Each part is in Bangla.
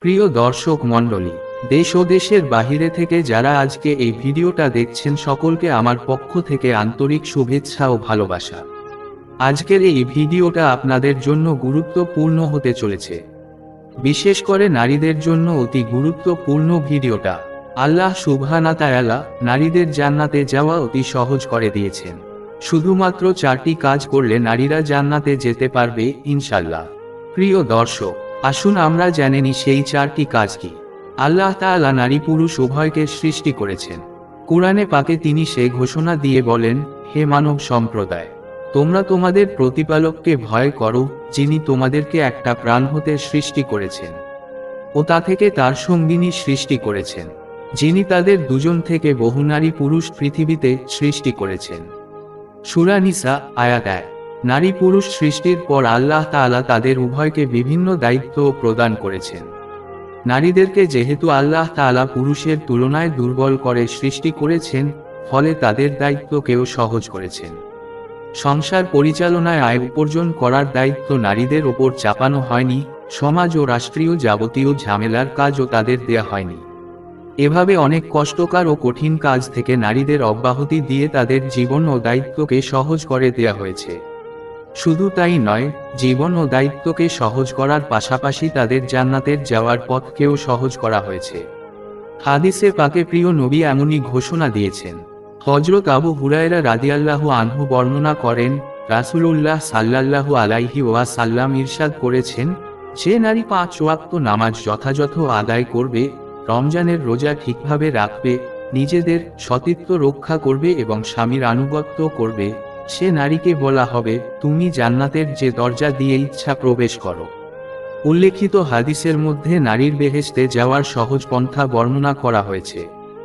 প্রিয় দর্শক মণ্ডলী, দেশ ও দেশের বাহিরে থেকে যারা আজকে এই ভিডিওটা দেখছেন সকলকে আমার পক্ষ থেকে আন্তরিক শুভেচ্ছা ও ভালোবাসা। আজকের এই ভিডিওটা আপনাদের জন্য গুরুত্বপূর্ণ হতে চলেছে, বিশেষ করে নারীদের জন্য অতি গুরুত্বপূর্ণ ভিডিওটা। আল্লাহ সুবহানাহু ওয়া তাআলা নারীদের জান্নাতে যাওয়া অতি সহজ করে দিয়েছেন। শুধুমাত্র 4টি কাজ করলে নারীরা জান্নাতে যেতে পারবে ইনশাআল্লাহ। প্রিয় দর্শক, আসুন আমরা জেনে নিই সেই 4টি কাজ কি। আল্লাহ তাআলা নারী পুরুষ উভয়কে সৃষ্টি করেছেন। কুরআনে পাকে তিনি সে ঘোষণা দিয়ে বলেন, হে মানব সম্প্রদায়, তোমরা তোমাদের প্রতিপালককে ভয় করো, যিনি তোমাদেরকে একটা প্রাণ হতে সৃষ্টি করেছেন ও তা থেকে তার সঙ্গিনী সৃষ্টি করেছেন, যিনি তাদের দুজন থেকে বহু নারী পুরুষ পৃথিবীতে সৃষ্টি করেছেন। সূরা নিসা আয়াত 1। নারী পুরুষ সৃষ্টির পর আল্লাহ তাআলা তাদের উভয়কে বিভিন্ন দায়িত্ব প্রদান করেছেন। নারীদেরকে যেহেতু আল্লাহ তাআলা পুরুষের তুলনায় দুর্বল করে সৃষ্টি করেছেন, ফলে তাদের দায়িত্বকেও সহজ করেছেন। সংসার পরিচালনায় আয় উপার্জন করার দায়িত্ব নারীদের ওপর চাপানো হয়নি, সমাজ ও রাষ্ট্রীয় যাবতীয় ঝামেলার কাজও তাদের দেয়া হয়নি। এভাবে অনেক কষ্টকর ও কঠিন কাজ থেকে নারীদের অব্যাহতি দিয়ে তাদের জীবন ও দায়িত্বকে সহজ করে দেয়া হয়েছে। শুধু তাই নয়, জীবন ও দায়িত্বকে সহজ করার পাশাপাশি তাদের জান্নাতের যাওয়ার পথকেও সহজ করা হয়েছে। হাদিসে পাকে প্রিয় নবী এমনই ঘোষণা দিয়েছেন। হযরত আবু হুরায়রা রাদিয়াল্লাহু আনহু বর্ণনা করেন, রাসূলুল্লাহ সাল্লাল্লাহু আলাইহি ওয়াসাল্লাম ইরশাদ করেছেন, যে নারী 5 ওয়াক্ত নামাজ যথাযথ আদায় করবে, রমজানের রোজা ঠিকভাবে রাখবে, নিজেদের সতীত্ব রক্ষা করবে এবং স্বামীর আনুগত্য করবে, সে নারীকে বলা হবে, তুমি জান্নাতের যে দরজা দিয়ে ইচ্ছা প্রবেশ করো। উল্লেখিত হাদিসের মধ্যে নারীর বেহেশতে যাওয়ার সহজ পন্থা বর্ণনা করা হয়েছে।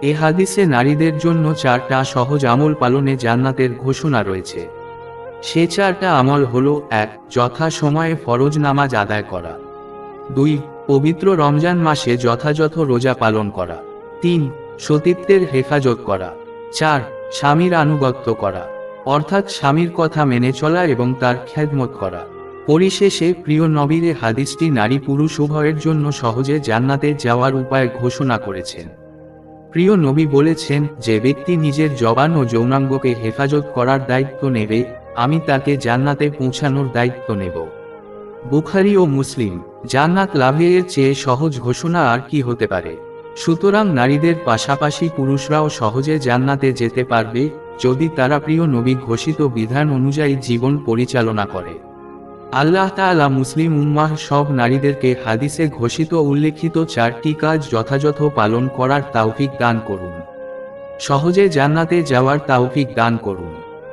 এ হাদিসে নারীদের জন্য 4টা সহজ আমল পালনে জান্নাতের ঘোষণা রয়েছে। সে 4টা আমল হল: 1. যথা সময়ে ফরজ নামাজ আদায় করা। 2. পবিত্র রমজান মাসে যথাযথ রোজা পালন করা। 3. সতীত্বের হেফাজত করা। 4. স্বামীর আনুগত্য করা, অর্থাৎ স্বামীর কথা মেনে চলা এবং তার খেদমত করা। পরিশেষে প্রিয় নবীর হাদিসটি নারী পুরুষ উভয়ের জন্য সহজে জান্নাতে যাওয়ার উপায় ঘোষণা করেছেন। প্রিয় নবী বলেছেন, যে ব্যক্তি নিজের জবান ও যৌনাঙ্গকে হেফাজত করার দায়িত্ব নেবে, আমি তাকে জান্নাতে পৌঁছানোর দায়িত্ব নেব। বুখারী ও মুসলিম। জান্নাত লাভের চেয়ে সহজ ঘোষণা আর কি হতে পারে। সুতরাং নারীদের পাশাপাশি পুরুষরাও সহজে জান্নাতে যেতে পারবে, যদি তারা প্রিয় নবী ঘোষিত বিধান অনুযায়ী জীবন পরিচালনা করে। আল্লাহ তাআলা মুসলিম উম্মাহ সব নারীদেরকে হাদিসে ঘোষিত উল্লেখিত 4টি কাজ যথাযথ পালন করার তৌফিক দান করুন। সহজে জান্নাতে যাওয়ার তৌফিক দান করুন।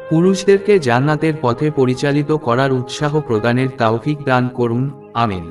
পুরুষদেরকে জান্নাতের পথে পরিচালিত করার উৎসাহ প্রদানের তৌফিক দান করুন। আমিন।